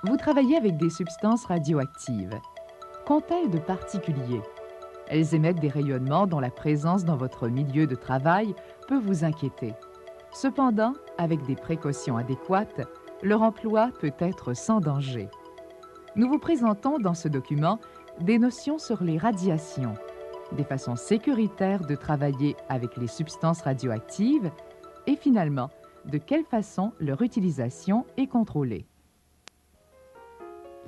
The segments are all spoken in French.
Vous travaillez avec des substances radioactives. Qu'ont-elles de particulier? Elles émettent des rayonnements dont la présence dans votre milieu de travail peut vous inquiéter. Cependant, avec des précautions adéquates, leur emploi peut être sans danger. Nous vous présentons dans ce document des notions sur les radiations, des façons sécuritaires de travailler avec les substances radioactives et finalement, de quelle façon leur utilisation est contrôlée.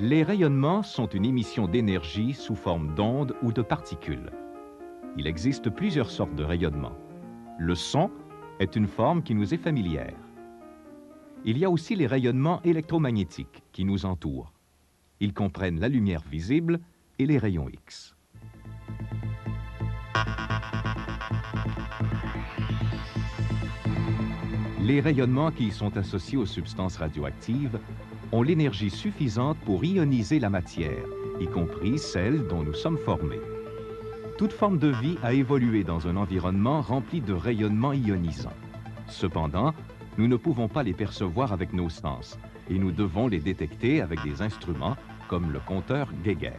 Les rayonnements sont une émission d'énergie sous forme d'ondes ou de particules. Il existe plusieurs sortes de rayonnements. Le son est une forme qui nous est familière. Il y a aussi les rayonnements électromagnétiques qui nous entourent. Ils comprennent la lumière visible et les rayons X. Les rayonnements qui sont associés aux substances radioactives ont l'énergie suffisante pour ioniser la matière, y compris celle dont nous sommes formés. Toute forme de vie a évolué dans un environnement rempli de rayonnements ionisants. Cependant, nous ne pouvons pas les percevoir avec nos sens et nous devons les détecter avec des instruments comme le compteur Geiger.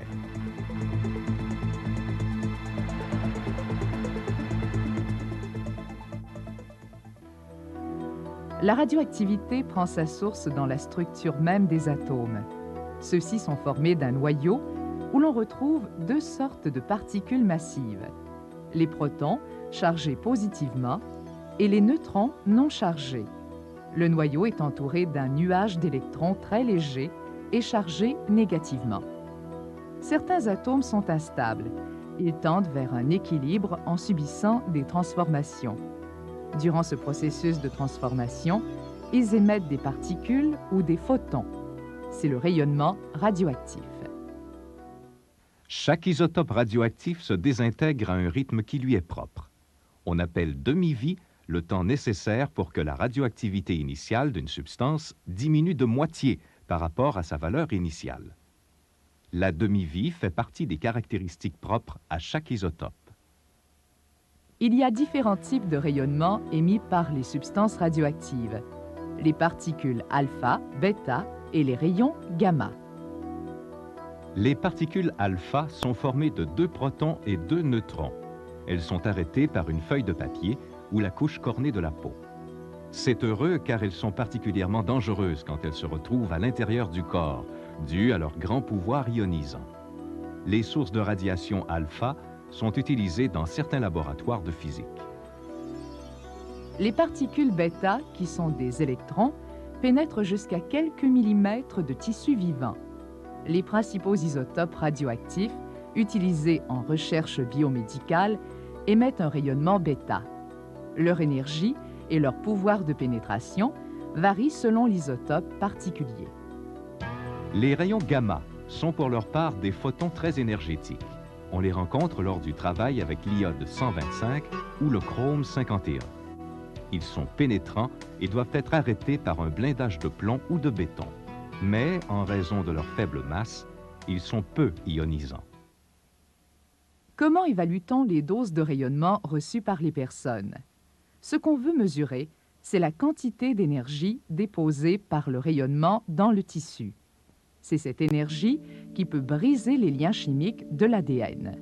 La radioactivité prend sa source dans la structure même des atomes. Ceux-ci sont formés d'un noyau où l'on retrouve deux sortes de particules massives, les protons chargés positivement et les neutrons non chargés. Le noyau est entouré d'un nuage d'électrons très léger et chargés négativement. Certains atomes sont instables. Ils tendent vers un équilibre en subissant des transformations. Durant ce processus de transformation, ils émettent des particules ou des photons. C'est le rayonnement radioactif. Chaque isotope radioactif se désintègre à un rythme qui lui est propre. On appelle demi-vie le temps nécessaire pour que la radioactivité initiale d'une substance diminue de moitié par rapport à sa valeur initiale. La demi-vie fait partie des caractéristiques propres à chaque isotope. Il y a différents types de rayonnements émis par les substances radioactives, les particules alpha, bêta et les rayons gamma. Les particules alpha sont formées de 2 protons et 2 neutrons. Elles sont arrêtées par une feuille de papier ou la couche cornée de la peau. C'est heureux car elles sont particulièrement dangereuses quand elles se retrouvent à l'intérieur du corps, dû à leur grand pouvoir ionisant. Les sources de radiation alpha sont utilisées dans certains laboratoires de physique. Les particules bêta, qui sont des électrons, pénètrent jusqu'à quelques millimètres de tissu vivant. Les principaux isotopes radioactifs, utilisés en recherche biomédicale, émettent un rayonnement bêta. Leur énergie et leur pouvoir de pénétration varient selon l'isotope particulier. Les rayons gamma sont pour leur part des photons très énergétiques. On les rencontre lors du travail avec l'iode 125 ou le chrome 51. Ils sont pénétrants et doivent être arrêtés par un blindage de plomb ou de béton. Mais, en raison de leur faible masse, ils sont peu ionisants. Comment évalue-t-on les doses de rayonnement reçues par les personnes? Ce qu'on veut mesurer, c'est la quantité d'énergie déposée par le rayonnement dans le tissu. C'est cette énergie qui peut briser les liens chimiques de l'ADN.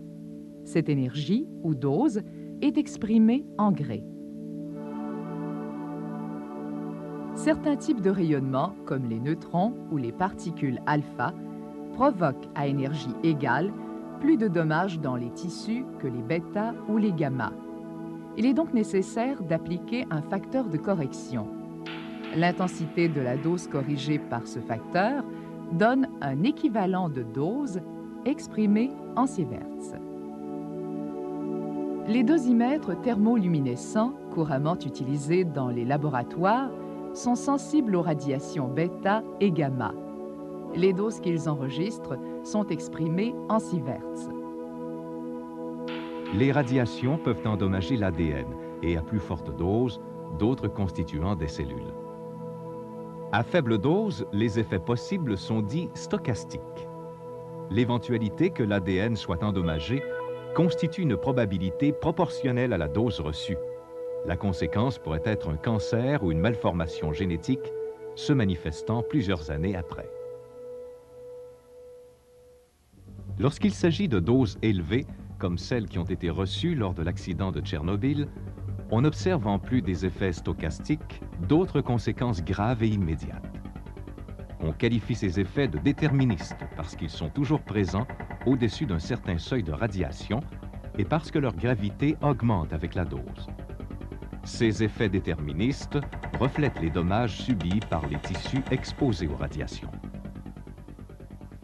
Cette énergie, ou dose, est exprimée en Gray. Certains types de rayonnement, comme les neutrons ou les particules alpha, provoquent à énergie égale plus de dommages dans les tissus que les bêta ou les gamma. Il est donc nécessaire d'appliquer un facteur de correction. L'intensité de la dose corrigée par ce facteur donne un équivalent de dose exprimé en sieverts. Les dosimètres thermoluminescents, couramment utilisés dans les laboratoires, sont sensibles aux radiations bêta et gamma. Les doses qu'ils enregistrent sont exprimées en sieverts. Les radiations peuvent endommager l'ADN et, à plus forte dose, d'autres constituants des cellules. À faible dose, les effets possibles sont dits stochastiques. L'éventualité que l'ADN soit endommagé constitue une probabilité proportionnelle à la dose reçue. La conséquence pourrait être un cancer ou une malformation génétique se manifestant plusieurs années après. Lorsqu'il s'agit de doses élevées, comme celles qui ont été reçues lors de l'accident de Tchernobyl, on observe en plus des effets stochastiques, d'autres conséquences graves et immédiates. On qualifie ces effets de déterministes parce qu'ils sont toujours présents au-dessus d'un certain seuil de radiation et parce que leur gravité augmente avec la dose. Ces effets déterministes reflètent les dommages subis par les tissus exposés aux radiations.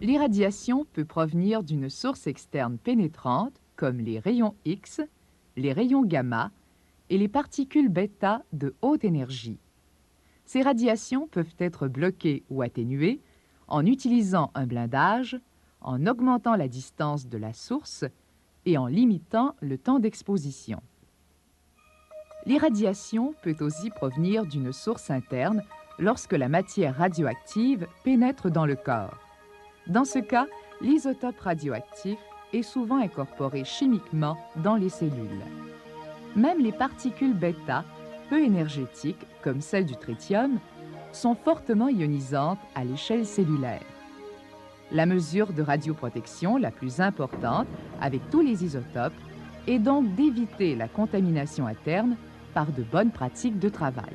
L'irradiation peut provenir d'une source externe pénétrante comme les rayons X, les rayons gamma et les particules bêta de haute énergie. Ces radiations peuvent être bloquées ou atténuées en utilisant un blindage, en augmentant la distance de la source et en limitant le temps d'exposition. L'irradiation peut aussi provenir d'une source interne lorsque la matière radioactive pénètre dans le corps. Dans ce cas, l'isotope radioactif est souvent incorporé chimiquement dans les cellules. Même les particules bêta, peu énergétiques, comme celles du tritium, sont fortement ionisantes à l'échelle cellulaire. La mesure de radioprotection la plus importante avec tous les isotopes est donc d'éviter la contamination interne par de bonnes pratiques de travail.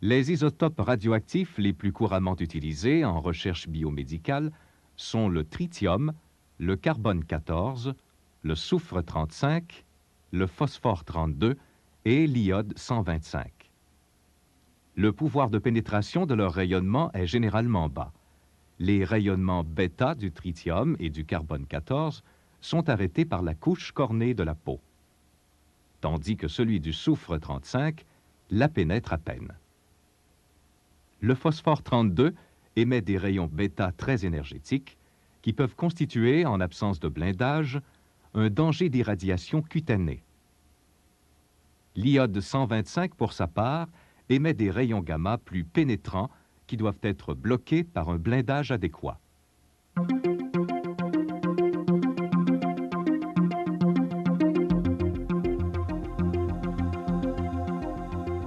Les isotopes radioactifs les plus couramment utilisés en recherche biomédicale sont le tritium, le carbone 14, le soufre 35, le phosphore 32 et l'iode 125. Le pouvoir de pénétration de leur rayonnement est généralement bas. Les rayonnements bêta du tritium et du carbone 14 sont arrêtés par la couche cornée de la peau, tandis que celui du soufre 35 la pénètre à peine. Le phosphore 32 émet des rayons bêta très énergétiques qui peuvent constituer, en absence de blindage, un danger d'irradiation cutanée. L'iode 125, pour sa part, émet des rayons gamma plus pénétrants qui doivent être bloqués par un blindage adéquat.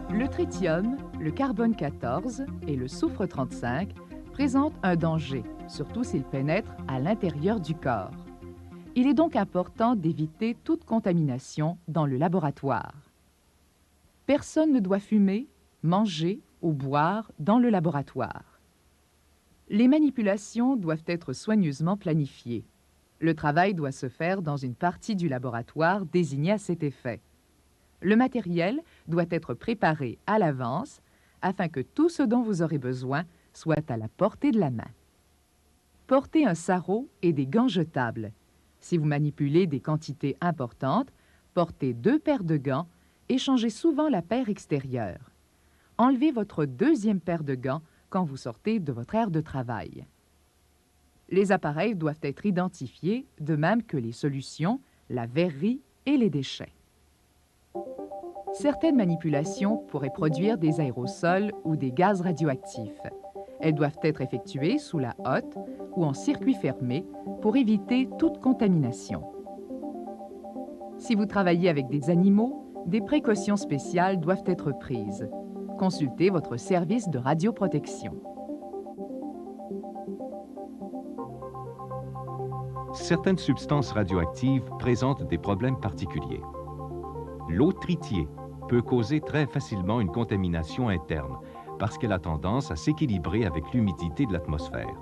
Le tritium, le carbone 14 et le soufre 35 présentent un danger, surtout s'ils pénètrent à l'intérieur du corps. Il est donc important d'éviter toute contamination dans le laboratoire. Personne ne doit fumer, manger ou boire dans le laboratoire. Les manipulations doivent être soigneusement planifiées. Le travail doit se faire dans une partie du laboratoire désignée à cet effet. Le matériel doit être préparé à l'avance afin que tout ce dont vous aurez besoin soit à la portée de la main. Portez un sarrau et des gants jetables. Si vous manipulez des quantités importantes, portez 2 paires de gants et changez souvent la paire extérieure. Enlevez votre 2e paire de gants quand vous sortez de votre aire de travail. Les appareils doivent être identifiés, de même que les solutions, la verrerie et les déchets. Certaines manipulations pourraient produire des aérosols ou des gaz radioactifs. Elles doivent être effectuées sous la hotte ou en circuit fermé pour éviter toute contamination. Si vous travaillez avec des animaux, des précautions spéciales doivent être prises. Consultez votre service de radioprotection. Certaines substances radioactives présentent des problèmes particuliers. L'eau tritiée peut causer très facilement une contamination interne parce qu'elle a tendance à s'équilibrer avec l'humidité de l'atmosphère.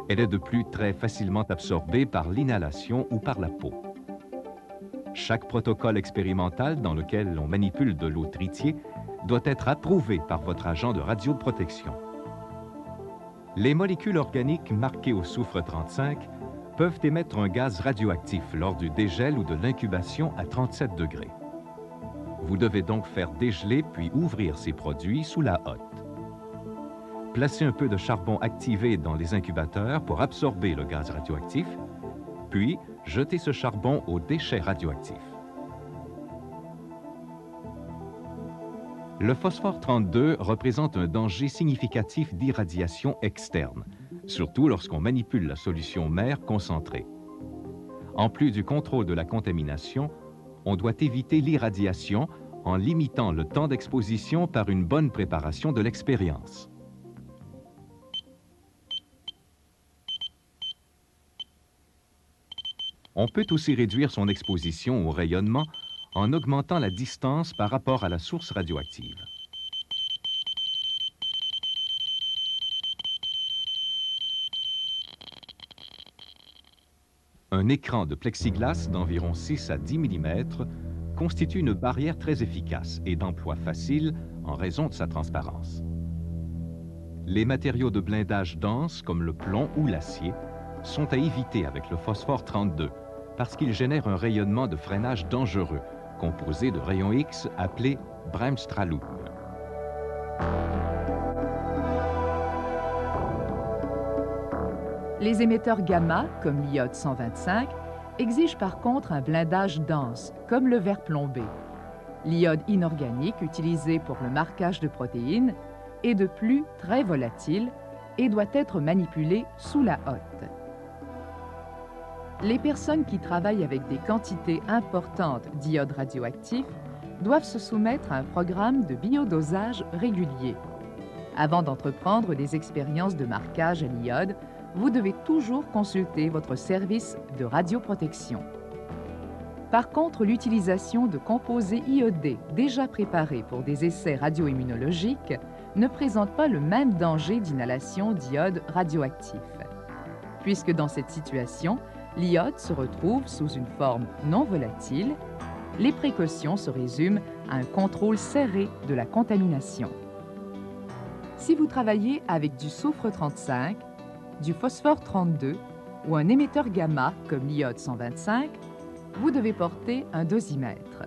Elle est de plus très facilement absorbée par l'inhalation ou par la peau. Chaque protocole expérimental dans lequel on manipule de l'eau tritiée doit être approuvé par votre agent de radioprotection. Les molécules organiques marquées au soufre 35 peuvent émettre un gaz radioactif lors du dégel ou de l'incubation à 37 degrés. Vous devez donc faire dégeler puis ouvrir ces produits sous la hotte. Placez un peu de charbon activé dans les incubateurs pour absorber le gaz radioactif, puis jetez ce charbon aux déchets radioactifs. Le phosphore 32 représente un danger significatif d'irradiation externe, surtout lorsqu'on manipule la solution mère concentrée. En plus du contrôle de la contamination, on doit éviter l'irradiation en limitant le temps d'exposition par une bonne préparation de l'expérience. On peut aussi réduire son exposition au rayonnement en augmentant la distance par rapport à la source radioactive. Un écran de plexiglas d'environ 6 à 10 mm constitue une barrière très efficace et d'emploi facile en raison de sa transparence. Les matériaux de blindage denses, comme le plomb ou l'acier, sont à éviter avec le phosphore 32 parce qu'ils génèrent un rayonnement de freinage dangereux, composé de rayons X appelés Bremsstrahlung. Les émetteurs gamma, comme l'iode 125, exigent par contre un blindage dense, comme le verre plombé. L'iode inorganique, utilisé pour le marquage de protéines, est de plus très volatile et doit être manipulé sous la hotte. Les personnes qui travaillent avec des quantités importantes d'iode radioactif doivent se soumettre à un programme de biodosage régulier. Avant d'entreprendre des expériences de marquage à l'iode, vous devez toujours consulter votre service de radioprotection. Par contre, l'utilisation de composés iodés déjà préparés pour des essais radioimmunologiques ne présente pas le même danger d'inhalation d'iode radioactif. Puisque dans cette situation, l'iode se retrouve sous une forme non volatile, les précautions se résument à un contrôle serré de la contamination. Si vous travaillez avec du soufre 35, du phosphore 32 ou un émetteur gamma comme l'iode 125, vous devez porter un dosimètre.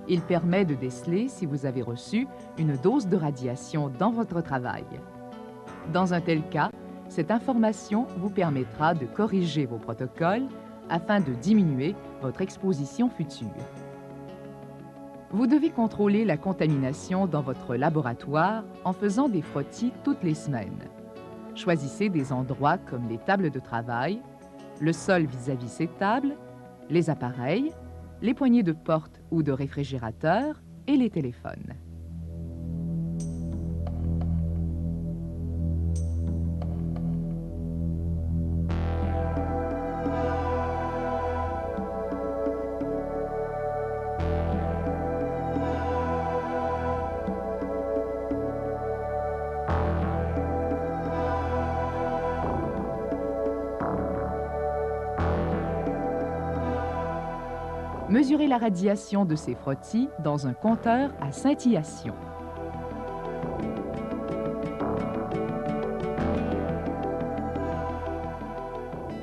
Il permet de déceler si vous avez reçu une dose de radiation dans votre travail. Dans un tel cas, cette information vous permettra de corriger vos protocoles afin de diminuer votre exposition future. Vous devez contrôler la contamination dans votre laboratoire en faisant des frottis toutes les semaines. Choisissez des endroits comme les tables de travail, le sol vis-à-vis ces tables, les appareils, les poignées de porte ou de réfrigérateur et les téléphones. Mesurez la radiation de ces frottis dans un compteur à scintillation.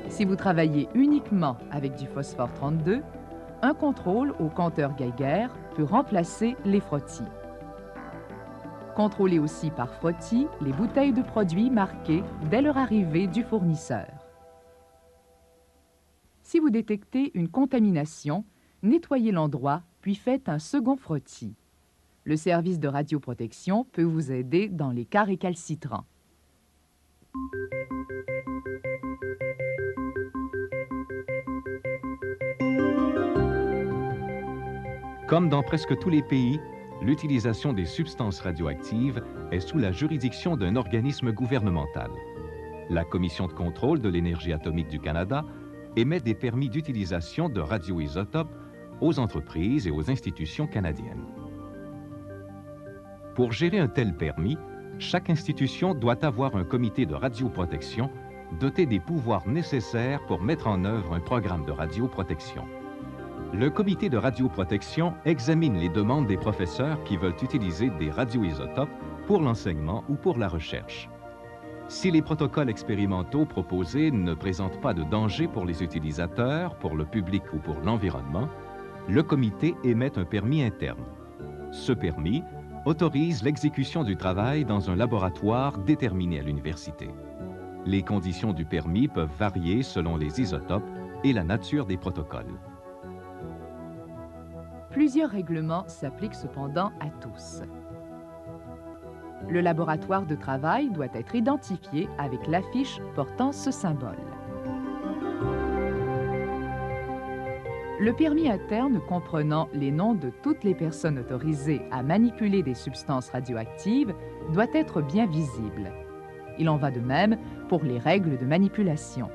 Si vous travaillez uniquement avec du phosphore 32, un contrôle au compteur Geiger peut remplacer les frottis. Contrôlez aussi par frottis les bouteilles de produits marquées dès leur arrivée du fournisseur. Si vous détectez une contamination, nettoyez l'endroit, puis faites un second frottis. Le service de radioprotection peut vous aider dans les cas récalcitrants. Comme dans presque tous les pays, l'utilisation des substances radioactives est sous la juridiction d'un organisme gouvernemental. La Commission de contrôle de l'énergie atomique du Canada émet des permis d'utilisation de radioisotopes aux entreprises et aux institutions canadiennes. Pour gérer un tel permis, chaque institution doit avoir un comité de radioprotection doté des pouvoirs nécessaires pour mettre en œuvre un programme de radioprotection. Le comité de radioprotection examine les demandes des professeurs qui veulent utiliser des radioisotopes pour l'enseignement ou pour la recherche. Si les protocoles expérimentaux proposés ne présentent pas de danger pour les utilisateurs, pour le public ou pour l'environnement, le comité émet un permis interne. Ce permis autorise l'exécution du travail dans un laboratoire déterminé à l'université. Les conditions du permis peuvent varier selon les isotopes et la nature des protocoles. Plusieurs règlements s'appliquent cependant à tous. Le laboratoire de travail doit être identifié avec l'affiche portant ce symbole. Le permis interne comprenant les noms de toutes les personnes autorisées à manipuler des substances radioactives doit être bien visible. Il en va de même pour les règles de manipulation.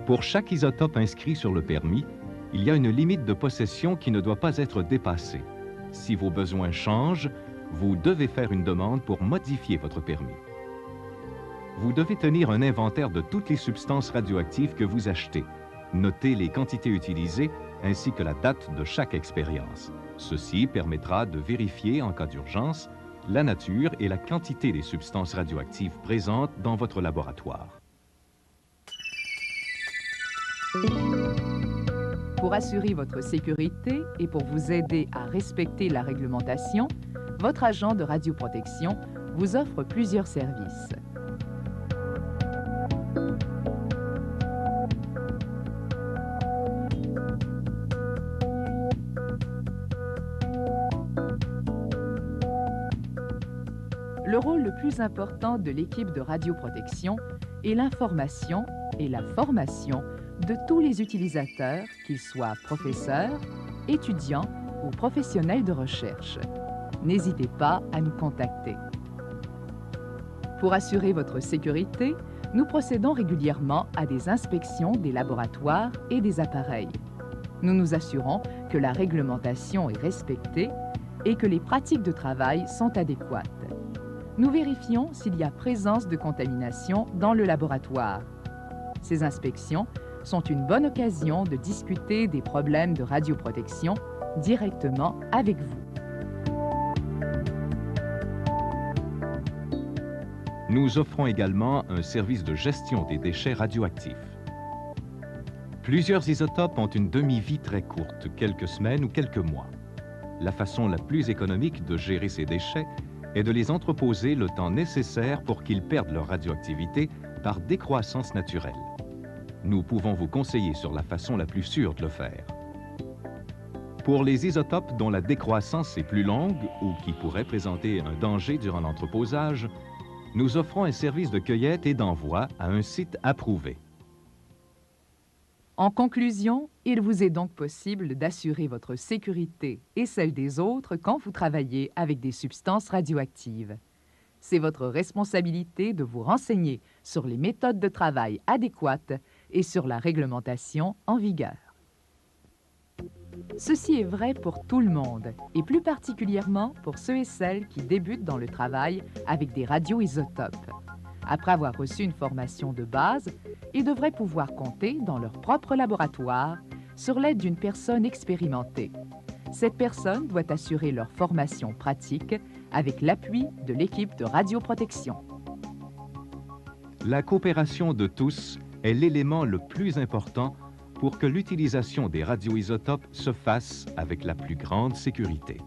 Pour chaque isotope inscrit sur le permis, il y a une limite de possession qui ne doit pas être dépassée. Si vos besoins changent, vous devez faire une demande pour modifier votre permis. Vous devez tenir un inventaire de toutes les substances radioactives que vous achetez. Notez les quantités utilisées ainsi que la date de chaque expérience. Ceci permettra de vérifier, en cas d'urgence, la nature et la quantité des substances radioactives présentes dans votre laboratoire. Pour assurer votre sécurité et pour vous aider à respecter la réglementation, votre agent de radioprotection vous offre plusieurs services. Le rôle le plus important de l'équipe de radioprotection est l'information et la formation de tous les utilisateurs, qu'ils soient professeurs, étudiants ou professionnels de recherche. N'hésitez pas à nous contacter. Pour assurer votre sécurité, nous procédons régulièrement à des inspections des laboratoires et des appareils. Nous nous assurons que la réglementation est respectée et que les pratiques de travail sont adéquates. Nous vérifions s'il y a présence de contamination dans le laboratoire. Ces inspections sont une bonne occasion de discuter des problèmes de radioprotection directement avec vous. Nous offrons également un service de gestion des déchets radioactifs. Plusieurs isotopes ont une demi-vie très courte, quelques semaines ou quelques mois. La façon la plus économique de gérer ces déchets est de les entreposer le temps nécessaire pour qu'ils perdent leur radioactivité par décroissance naturelle. Nous pouvons vous conseiller sur la façon la plus sûre de le faire. Pour les isotopes dont la décroissance est plus longue ou qui pourraient présenter un danger durant l'entreposage, nous offrons un service de cueillette et d'envoi à un site approuvé. En conclusion, il vous est donc possible d'assurer votre sécurité et celle des autres quand vous travaillez avec des substances radioactives. C'est votre responsabilité de vous renseigner sur les méthodes de travail adéquates et sur la réglementation en vigueur. Ceci est vrai pour tout le monde, et plus particulièrement pour ceux et celles qui débutent dans le travail avec des radioisotopes. Après avoir reçu une formation de base, ils devraient pouvoir compter dans leur propre laboratoire sur l'aide d'une personne expérimentée. Cette personne doit assurer leur formation pratique avec l'appui de l'équipe de radioprotection. La coopération de tous est l'élément le plus important pour que l'utilisation des radioisotopes se fasse avec la plus grande sécurité.